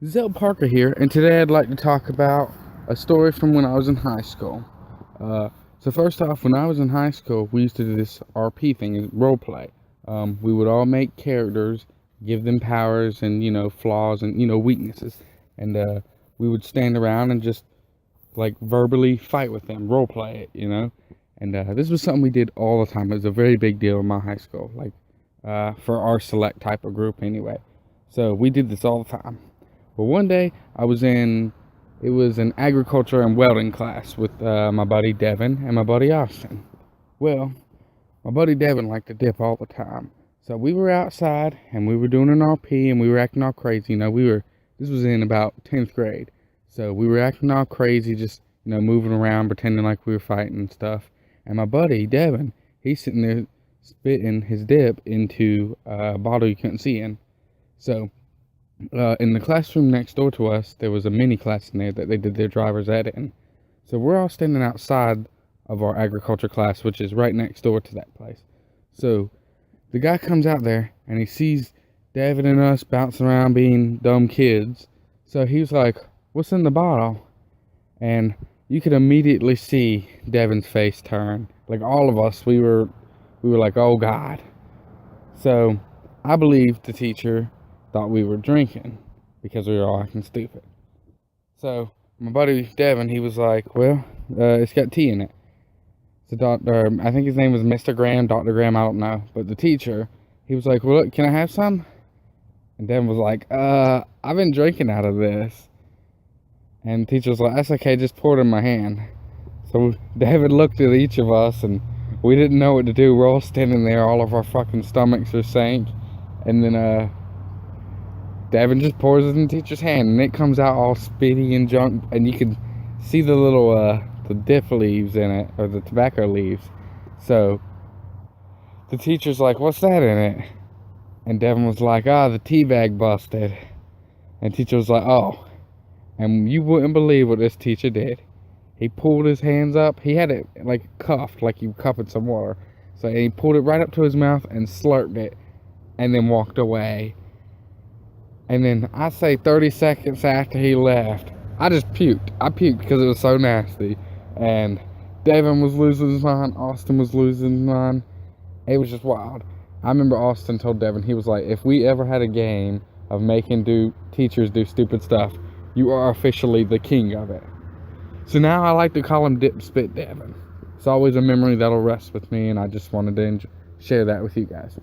Zeltparker here, and today I'd like to talk about a story from when I was in high school. So first off, when I was in high school, we used to do this RP thing, role play. We would all make characters, give them powers and flaws and weaknesses, and we would stand around and just like verbally fight with them, role play it. And this was something we did all the time. It was a very big deal in my high school, like for our select type of group anyway. So we did this all the time. Well, one day it was an agriculture and welding class with my buddy Devin and my buddy Austin. Well, my buddy Devin liked to dip all the time. So we were outside and we were doing an RP and we were acting all crazy. This was in about 10th grade. So we were acting all crazy, just, moving around, pretending like we were fighting and stuff. And my buddy Devin, he's sitting there spitting his dip into a bottle you couldn't see in. So in the classroom next door to us, there was a mini class in there that they did their driver's ed in. So we're all standing outside of our agriculture class, which is right next door to that place. So the guy comes out there and he sees David and us bouncing around being dumb kids. So he was like, "What's in the bottle?" And you could immediately see Devin's face turn. Like all of us, we were like, "Oh God." So I believe the teacher thought we were drinking because we were all acting stupid. So my buddy Devin, he was like, "Well, it's got tea in it." So Doctor, I think his name was Mr. Graham, Dr. Graham, I don't know. But the teacher, he was like, "Well, look, can I have some?" And Devin was like, I've been drinking out of this." And the teacher was like, "That's okay, just pour it in my hand." So David looked at each of us and we didn't know what to do. We're all standing there, all of our fucking stomachs are sank. And then Devin just pours it in the teacher's hand and it comes out all spitty and junk, and you can see the little the dip leaves in it, or the tobacco leaves. So the teacher's like, "What's that in it?" And Devin was like, "The tea bag busted." And teacher was like, "Oh." And you wouldn't believe what this teacher did. He pulled his hands up. He had it like cuffed, like you cupping some water. So he pulled it right up to his mouth and slurped it and then walked away. And then I say 30 seconds after he left, I just puked. I puked because it was so nasty. And Devin was losing his mind. Austin was losing his mind. It was just wild. I remember Austin told Devin, he was like, "If we ever had a game of making teachers do stupid stuff, you are officially the king of it." So now I like to call him Dipspit Devin. It's always a memory that'll rest with me, and I just wanted to share that with you guys.